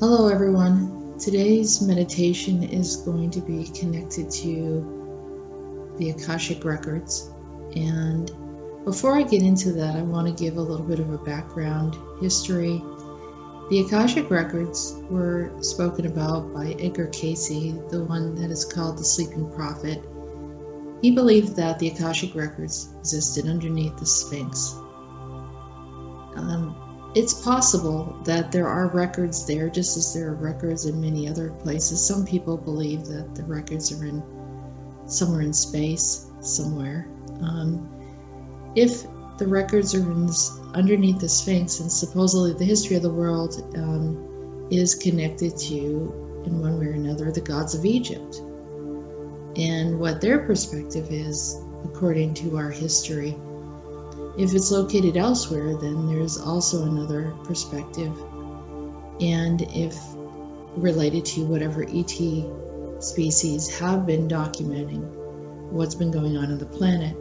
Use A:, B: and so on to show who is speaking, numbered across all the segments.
A: Hello everyone. Today's meditation is going to be connected to the Akashic Records. And before I get into that, I want to give a little bit of a background history. The Akashic Records were spoken about by Edgar Cayce, the one that is called the Sleeping Prophet. He believed that the Akashic Records existed underneath the Sphinx. It's possible that there are records there, just as there are records in many other places. Some people believe that the records are somewhere in space, somewhere. If the records are underneath the Sphinx, and supposedly the history of the world is connected to, in one way or another, the gods of Egypt. And what their perspective is, according to our history. If it's located elsewhere, then there's also another perspective. And if related to whatever ET species have been documenting what's been going on the planet.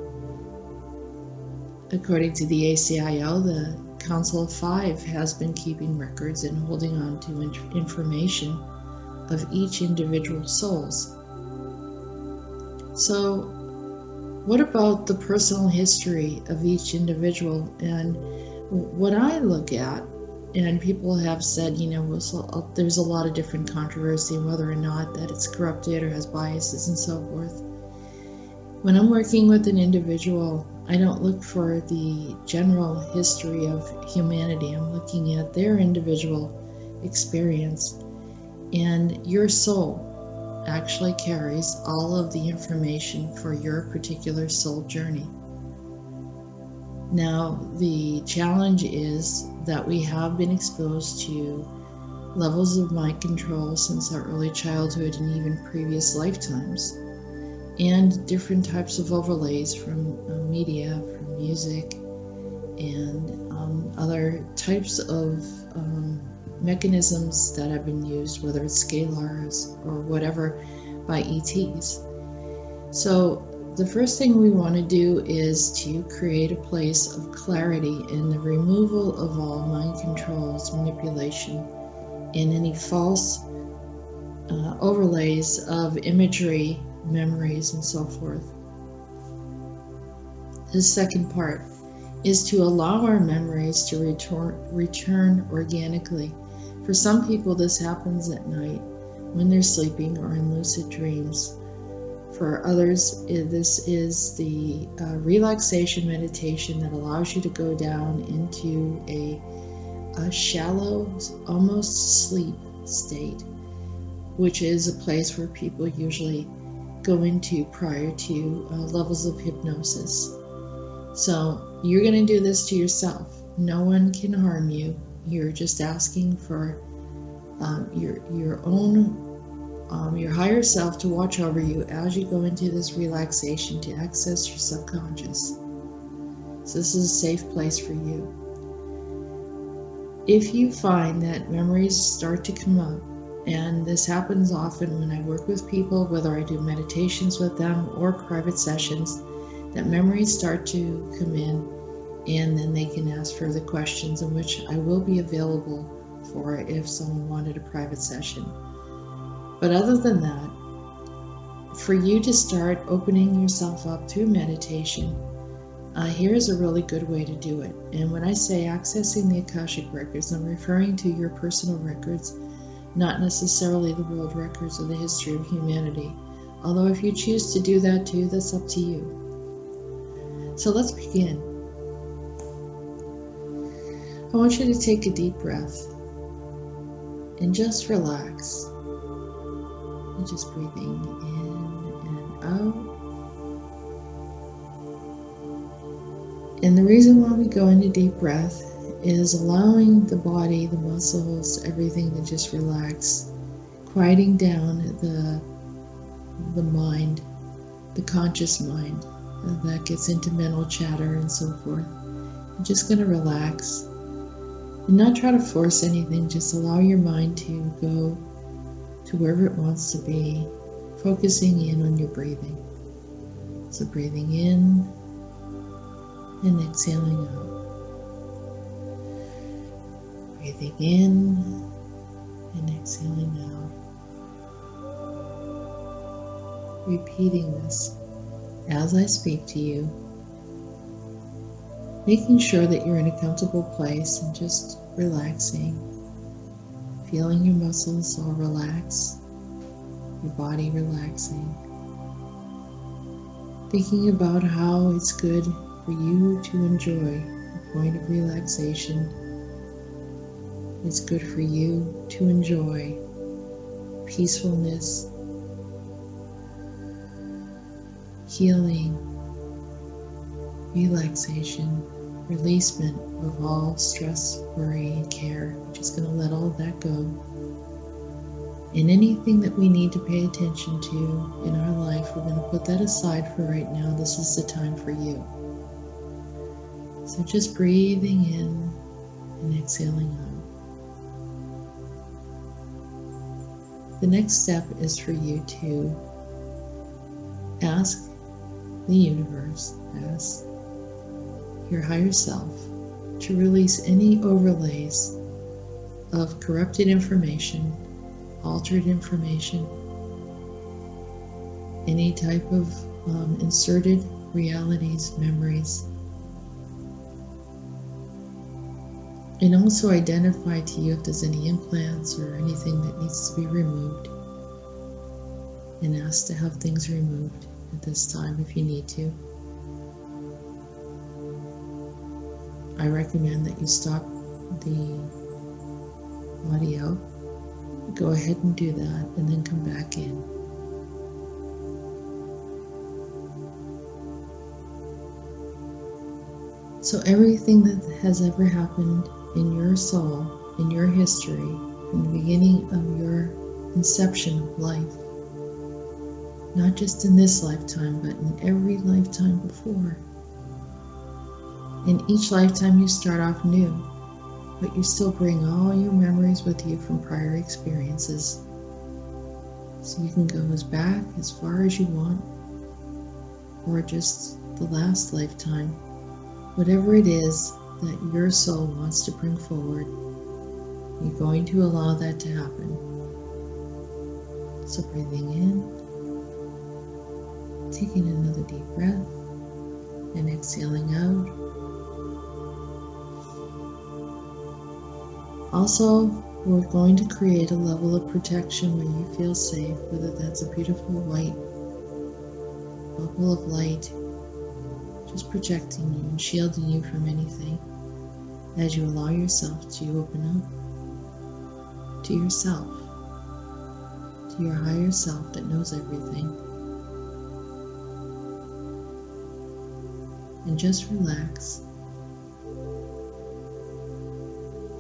A: According to the ACIL, the Council of Five has been keeping records and holding on to information of each individual souls. So, what about the personal history of each individual? And what I look at, and people have said, there's a lot of different controversy whether or not that it's corrupted or has biases and so forth. When I'm working with an individual, I don't look for the general history of humanity. I'm looking at their individual experience. And your soul actually carries all of the information for your particular soul journey. Now, the challenge is that we have been exposed to levels of mind control since our early childhood and even previous lifetimes, and different types of overlays from media, from music, and other types of mechanisms that have been used, whether it's scalars or whatever, by ETs. So the first thing we want to do is to create a place of clarity in the removal of all mind controls, manipulation, and any false overlays of imagery, memories, and so forth. The second part is to allow our memories to return organically. For some people, this happens at night when they're sleeping or in lucid dreams. For others, this is the relaxation meditation that allows you to go down into a shallow, almost sleep state, which is a place where people usually go into prior to levels of hypnosis. So you're going to do this to yourself. No one can harm you. You're just asking for your own, your higher self to watch over you as you go into this relaxation to access your subconscious. So this is a safe place for you. If you find that memories start to come up, and this happens often when I work with people, whether I do meditations with them or private sessions, that memories start to come in, and then they can ask further questions, in which I will be available for if someone wanted a private session. But other than that, for you to start opening yourself up through meditation, here's a really good way to do it. And when I say accessing the Akashic Records, I'm referring to your personal records, not necessarily the world records or the history of humanity. Although if you choose to do that too, that's up to you. So let's begin. I want you to take a deep breath and just relax. And just breathing in and out. And the reason why we go into deep breath is allowing the body, the muscles, everything to just relax, quieting down the mind, the conscious mind that gets into mental chatter and so forth. You're just going to relax and not try to force anything. Just allow your mind to go to wherever it wants to be, focusing in on your breathing. So breathing in and exhaling out. Breathing in and exhaling out. Repeating this as I speak to you, making sure that you're in a comfortable place and just relaxing, feeling your muscles all relax, your body relaxing, thinking about how it's good for you to enjoy a point of relaxation. It's good for you to enjoy peacefulness, healing, relaxation, releasement of all stress, worry, and care. We're just going to let all of that go. And anything that we need to pay attention to in our life, we're going to put that aside for right now. This is the time for you. So just breathing in and exhaling out. The next step is for you to ask the universe, ask your higher self to release any overlays of corrupted information, altered information, any type of inserted realities, memories, and also identify to you if there's any implants or anything that needs to be removed, and ask to have things removed at this time if you need to. I recommend that you stop the audio, go ahead and do that, and then come back in. So everything that has ever happened in your soul, in your history, from the beginning of your inception of life, not just in this lifetime, but in every lifetime before. In each lifetime you start off new, but you still bring all your memories with you from prior experiences. So you can go back as far as you want, or just the last lifetime. Whatever it is that your soul wants to bring forward, you're going to allow that to happen. So breathing in, taking another deep breath, and exhaling out. Also, we're going to create a level of protection where you feel safe, whether that's a beautiful white bubble of light, just protecting you and shielding you from anything as you allow yourself to open up to yourself, to your higher self that knows everything. And just relax.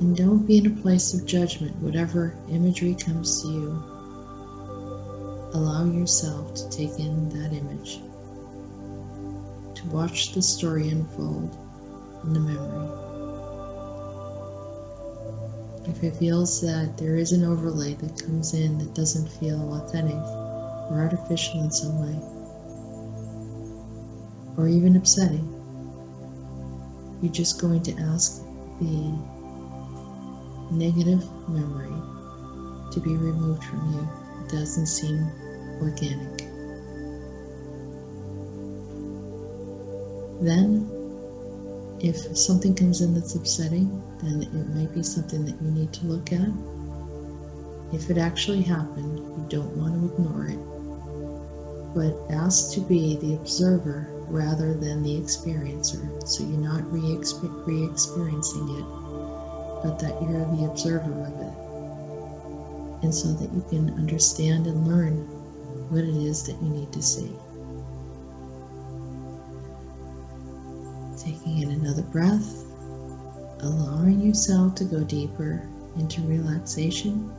A: And don't be in a place of judgment. Whatever imagery comes to you, allow yourself to take in that image, to watch the story unfold in the memory. If it feels that there is an overlay that comes in that doesn't feel authentic or artificial in some way, or even upsetting, you're just going to ask the negative memory to be removed from you. It doesn't seem organic. Then, if something comes in that's upsetting, then it might be something that you need to look at. If it actually happened, you don't want to ignore it, but ask to be the observer rather than the experiencer, so you're not re-experiencing it, but that you're the observer of it, and so that you can understand and learn what it is that you need to see. Taking in another breath, allowing yourself to go deeper into relaxation,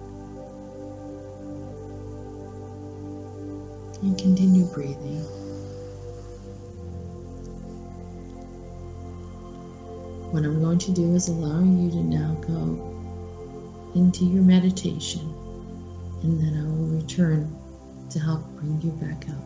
A: and continue breathing. What I'm going to do is allow you to now go into your meditation, and then I will return to help bring you back up.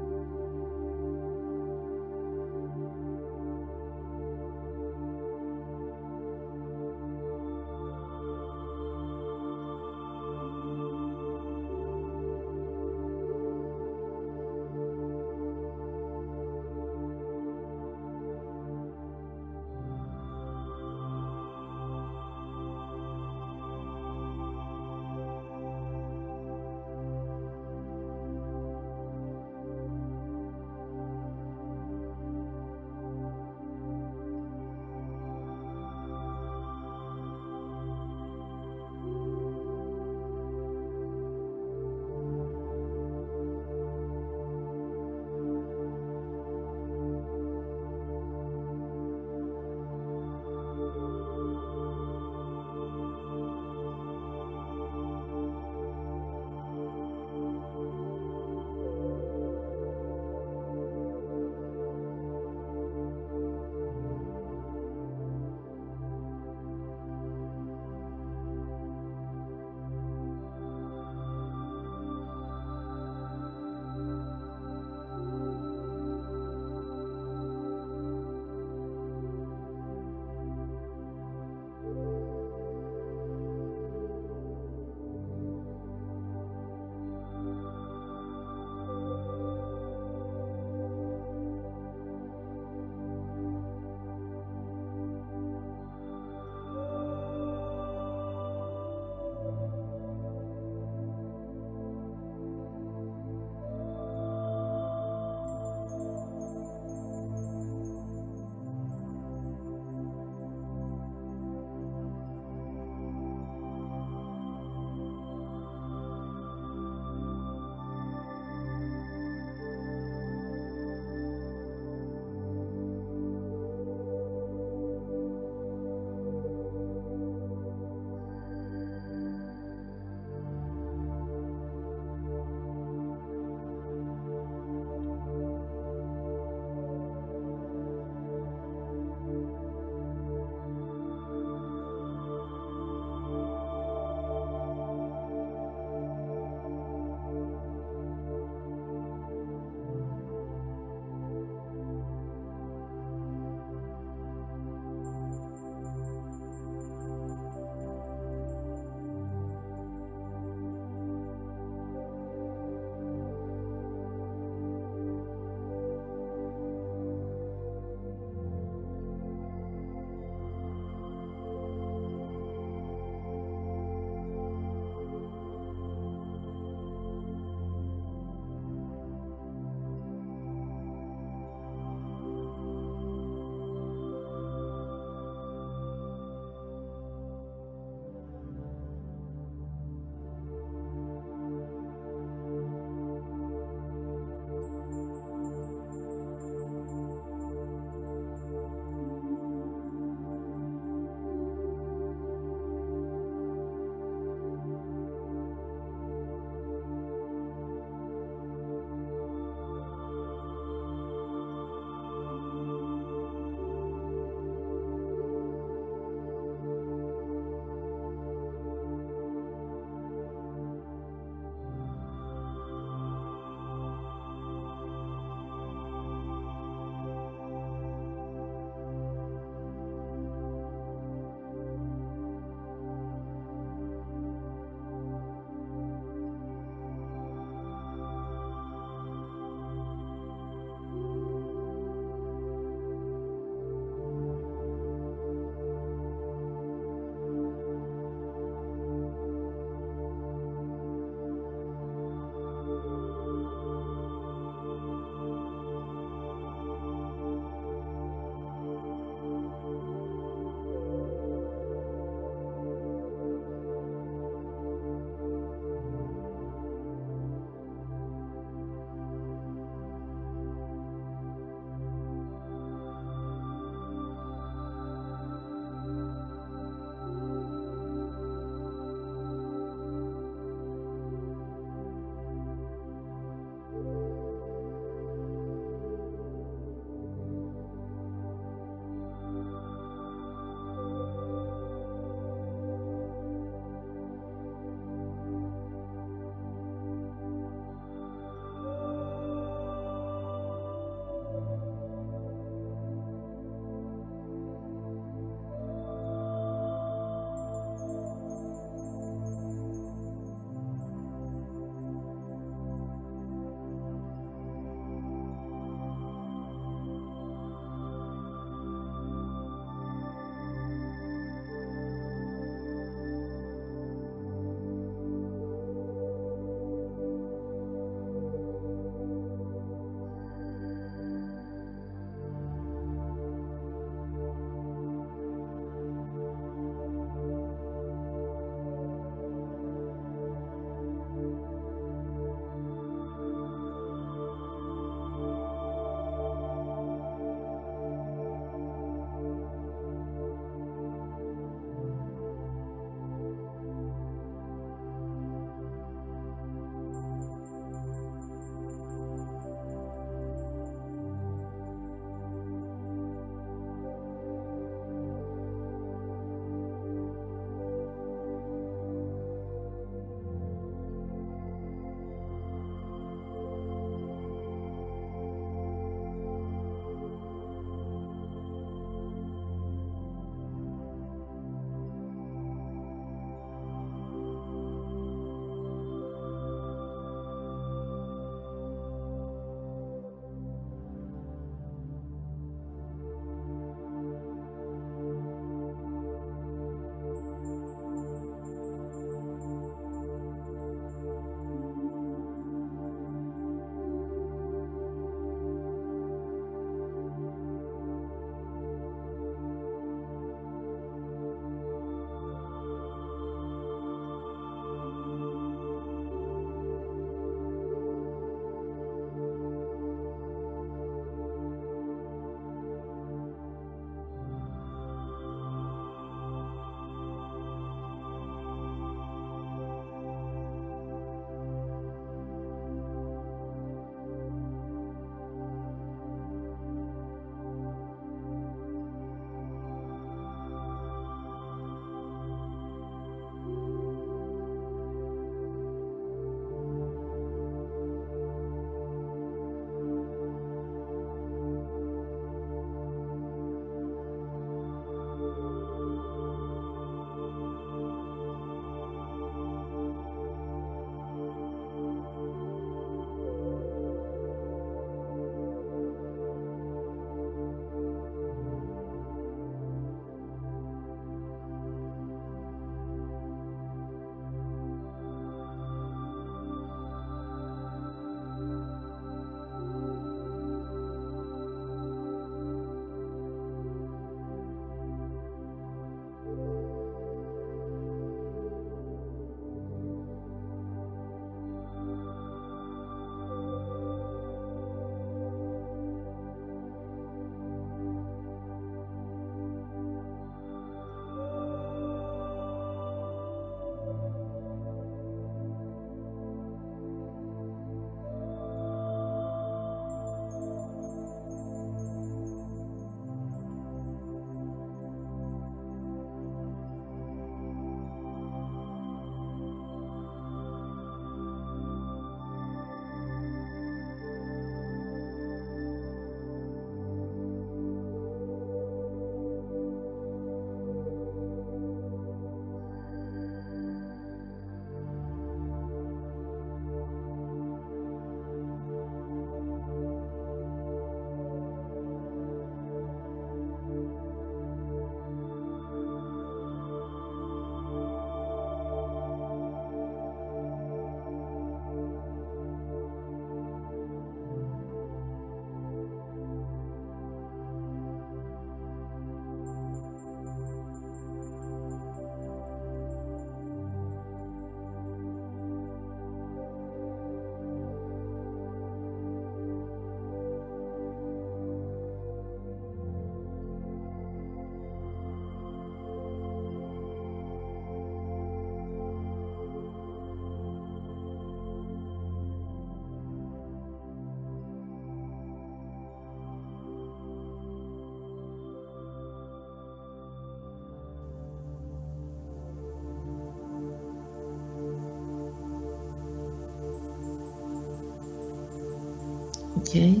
A: Okay,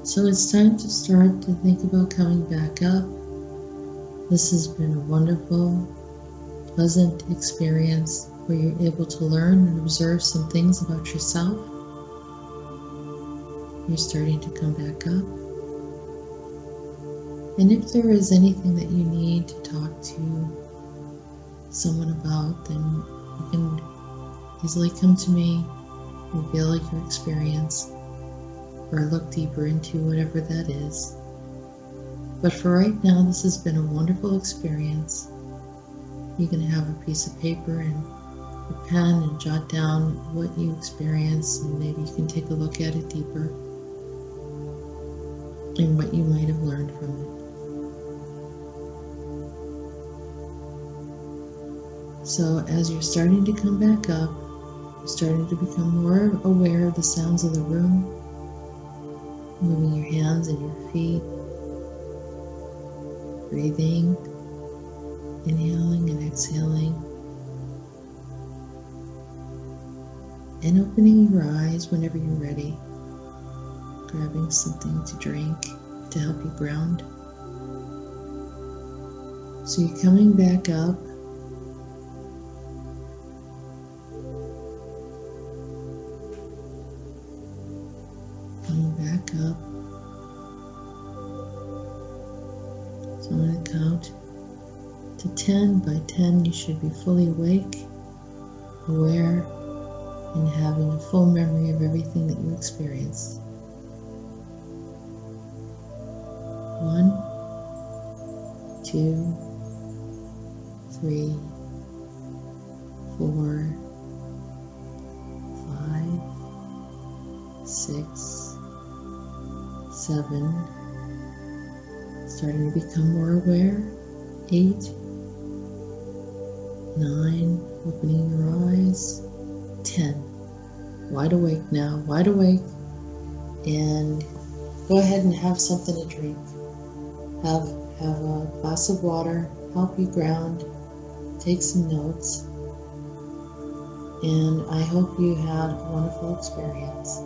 A: so it's time to start to think about coming back up. This has been a wonderful, pleasant experience where you're able to learn and observe some things about yourself. You're starting to come back up. And if there is anything that you need to talk to someone about, then you can easily come to me, reveal your experience, or look deeper into whatever that is. But for right now, this has been a wonderful experience. You can have a piece of paper and a pen and jot down what you experienced, and maybe you can take a look at it deeper and what you might have learned from it. So as you're starting to come back up, you're starting to become more aware of the sounds of the room, moving your hands and your feet, breathing, inhaling and exhaling, and opening your eyes whenever you're ready, grabbing something to drink to help you ground. So you're coming back up, up. So I'm going to count to 10. By 10 you should be fully awake, aware, and having a full memory of everything that you experienced. 1, 2, 3, 4, 5, 6, 7, starting to become more aware. 8, 9, opening your eyes. 10, wide awake now, wide awake, and go ahead and have something to drink. Have a glass of water, help you ground, take some notes, and I hope you had a wonderful experience.